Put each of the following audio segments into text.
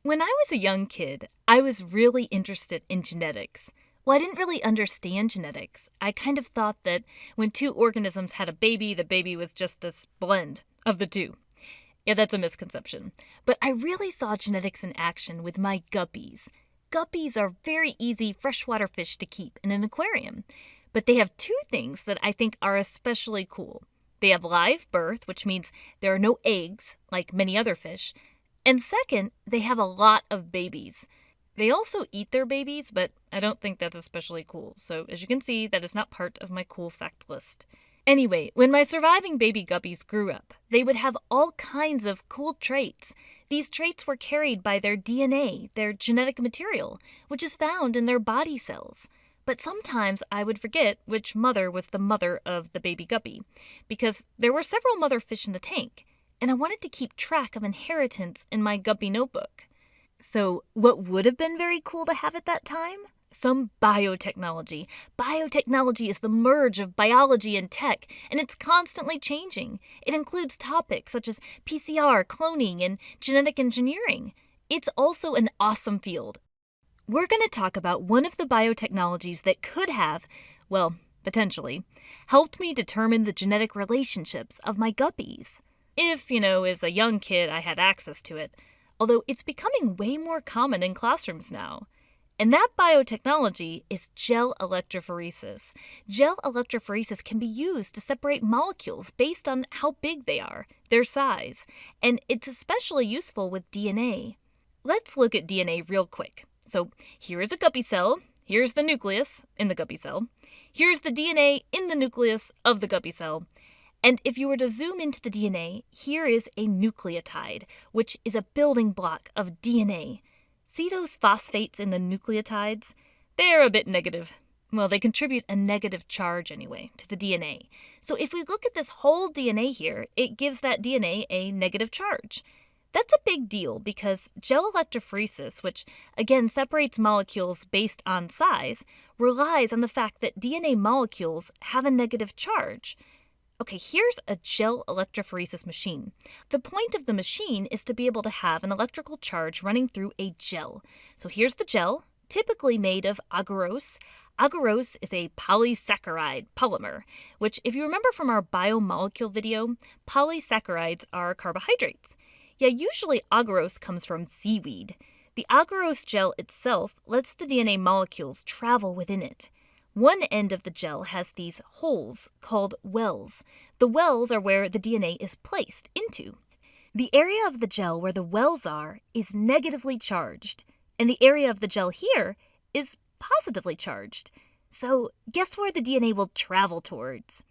When I was a young kid, I was really interested in genetics. Well, I didn't really understand genetics. I kind of thought that when two organisms had a baby, the baby was just this blend of the two. Yeah, that's a misconception. But I really saw genetics in action with my guppies. Guppies are very easy freshwater fish to keep in an aquarium. But they have two things that I think are especially cool. They have live birth, which means there are no eggs, like many other fish. And second, they have a lot of babies. They also eat their babies, but I don't think that's especially cool. So as you can see, that is not part of my cool fact list. Anyway, when my surviving baby guppies grew up, they would have all kinds of cool traits. These traits were carried by their DNA, their genetic material, which is found in their body cells. But sometimes I would forget which mother was the mother of the baby guppy, because there were several mother fish in the tank, and I wanted to keep track of inheritance in my guppy notebook. So what would have been very cool to have at that time? Some biotechnology. Biotechnology is the merge of biology and tech, and it's constantly changing. It includes topics such as PCR, cloning, and genetic engineering. It's also an awesome field. We're going to talk about one of the biotechnologies that could have, well, potentially, helped me determine the genetic relationships of my guppies. If, as a young kid I had access to it, although it's becoming way more common in classrooms now. And that biotechnology is gel electrophoresis. Gel electrophoresis can be used to separate molecules based on how big they are, their size, and it's especially useful with DNA. Let's look at DNA real quick. So here is a guppy cell, here's the nucleus in the guppy cell, here's the DNA in the nucleus of the guppy cell. And if you were to zoom into the DNA, here is a nucleotide, which is a building block of DNA. See those phosphates in the nucleotides? They're a bit negative. Well, they contribute a negative charge anyway to the DNA. So if we look at this whole DNA here, it gives that DNA a negative charge. That's a big deal because gel electrophoresis, which again separates molecules based on size, relies on the fact that DNA molecules have a negative charge. Okay, here's a gel electrophoresis machine. The point of the machine is to be able to have an electrical charge running through a gel. So here's the gel, typically made of agarose. Agarose is a polysaccharide polymer, which if you remember from our biomolecule video, polysaccharides are carbohydrates. Yeah, usually agarose comes from seaweed. The agarose gel itself lets the DNA molecules travel within it. One end of the gel has these holes called wells. The wells are where the DNA is placed into. The area of the gel where the wells are is negatively charged, and the area of the gel here is positively charged. So guess where the DNA will travel towards?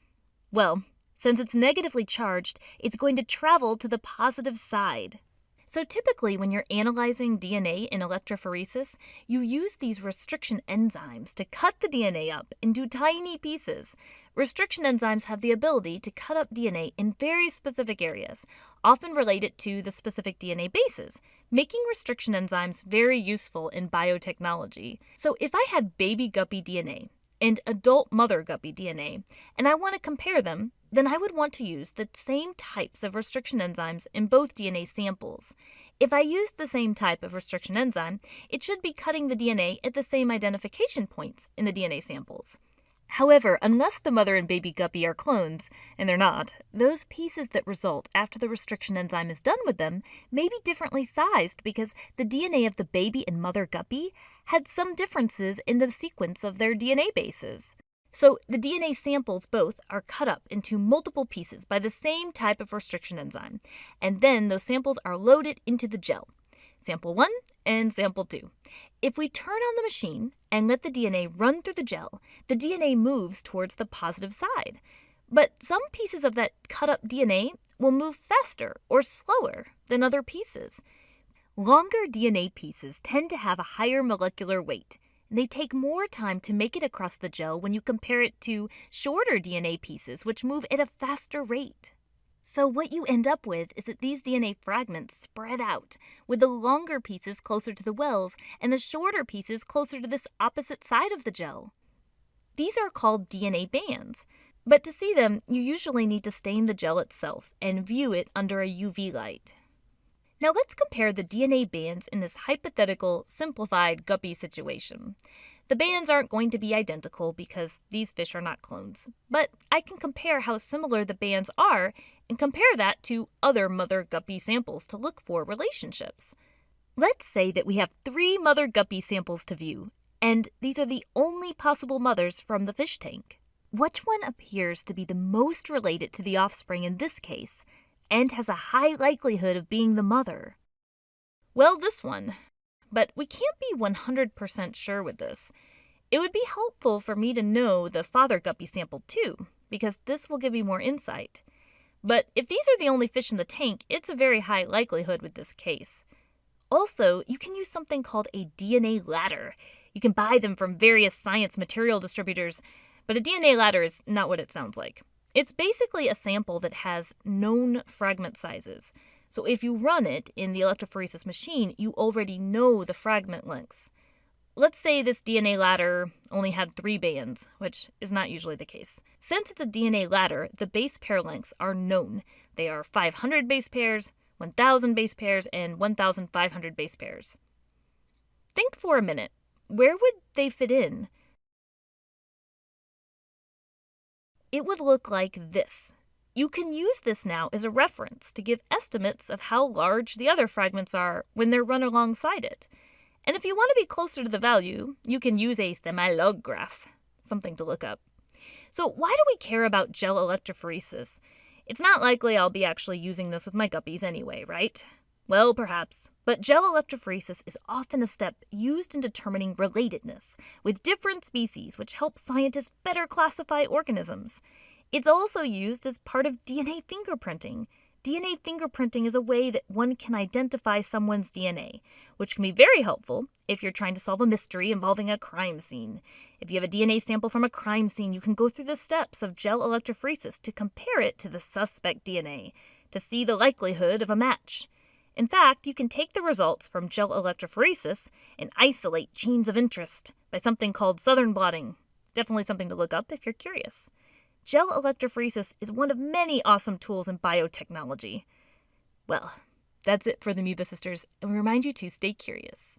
Well, since it's negatively charged, it's going to travel to the positive side. So typically when you're analyzing DNA in electrophoresis, you use these restriction enzymes to cut the DNA up into tiny pieces. Restriction enzymes have the ability to cut up DNA in very specific areas, often related to the specific DNA bases, making restriction enzymes very useful in biotechnology. So if I had baby guppy DNA and adult mother guppy DNA, and I want to compare them, then I would want to use the same types of restriction enzymes in both DNA samples. If I used the same type of restriction enzyme, it should be cutting the DNA at the same identification points in the DNA samples. However, unless the mother and baby guppy are clones, and they're not, those pieces that result after the restriction enzyme is done with them may be differently sized because the DNA of the baby and mother guppy had some differences in the sequence of their DNA bases. So the DNA samples both are cut up into multiple pieces by the same type of restriction enzyme, and then those samples are loaded into the gel. Sample 1 and sample 2. If we turn on the machine and let the DNA run through the gel, the DNA moves towards the positive side. But some pieces of that cut up DNA will move faster or slower than other pieces. Longer DNA pieces tend to have a higher molecular weight. They take more time to make it across the gel when you compare it to shorter DNA pieces, which move at a faster rate. So what you end up with is that these DNA fragments spread out, with the longer pieces closer to the wells and the shorter pieces closer to this opposite side of the gel. These are called DNA bands. But to see them, you usually need to stain the gel itself and view it under a UV light. Now let's compare the DNA bands in this hypothetical, simplified guppy situation. The bands aren't going to be identical because these fish are not clones, but I can compare how similar the bands are and compare that to other mother guppy samples to look for relationships. Let's say that we have 3 mother guppy samples to view, and these are the only possible mothers from the fish tank. Which one appears to be the most related to the offspring in this case, and has a high likelihood of being the mother? Well, this one. But we can't be 100% sure with this. It would be helpful for me to know the father guppy sample too, because this will give me more insight. But if these are the only fish in the tank, it's a very high likelihood with this case. Also, you can use something called a DNA ladder. You can buy them from various science material distributors, but a DNA ladder is not what it sounds like. It's basically a sample that has known fragment sizes. So if you run it in the electrophoresis machine, you already know the fragment lengths. Let's say this DNA ladder only had 3 bands, which is not usually the case. Since it's a DNA ladder, the base pair lengths are known. They are 500 base pairs, 1,000 base pairs, and 1,500 base pairs. Think for a minute. Where would they fit in? It would look like this. You can use this now as a reference to give estimates of how large the other fragments are when they're run alongside it. And if you want to be closer to the value, you can use a semi-log graph, something to look up. So why do we care about gel electrophoresis? It's not likely I'll be actually using this with my guppies anyway, right? Well, perhaps. But gel electrophoresis is often a step used in determining relatedness with different species, which helps scientists better classify organisms. It's also used as part of DNA fingerprinting. DNA fingerprinting is a way that one can identify someone's DNA, which can be very helpful if you're trying to solve a mystery involving a crime scene. If you have a DNA sample from a crime scene, you can go through the steps of gel electrophoresis to compare it to the suspect DNA to see the likelihood of a match. In fact, you can take the results from gel electrophoresis and isolate genes of interest by something called southern blotting. Definitely something to look up if you're curious. Gel electrophoresis is one of many awesome tools in biotechnology. Well, that's it for the Amoeba Sisters, and we remind you to stay curious.